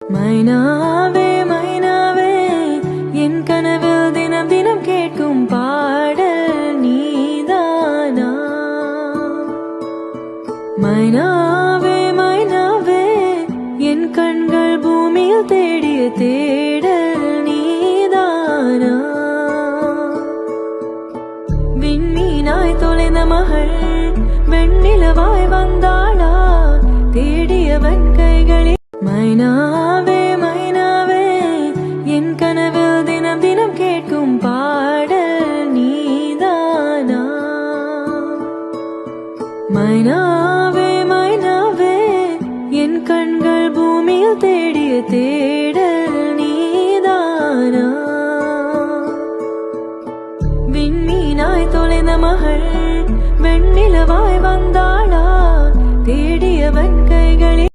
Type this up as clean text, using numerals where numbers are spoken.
மைனாவே மைனாவே என் கனவில் தினம் தினம் கேட்கும் பாடல் நீதானா. மைனாவே மைனாவே என் கண்கள் பூமியில் தேடிய தேடல் நீதானா. விண்மீனாய் தொலைந்த மகள் வெண்ணிலவாய் வந்தாளா தேடியவன் கைகளில். மைனாவே மைனாவே என் கனவில் தினம் தினம் கேட்கும் பாடல் நீதானா. மைனாவே மைனாவே என் கண்கள் பூமியில் தேடிய தேடல் நீதானா. விண்மீனாய் தொலைந்த மகள் வெண்ணிலவாய் வந்தாளா தேடியவன் கைகளில்.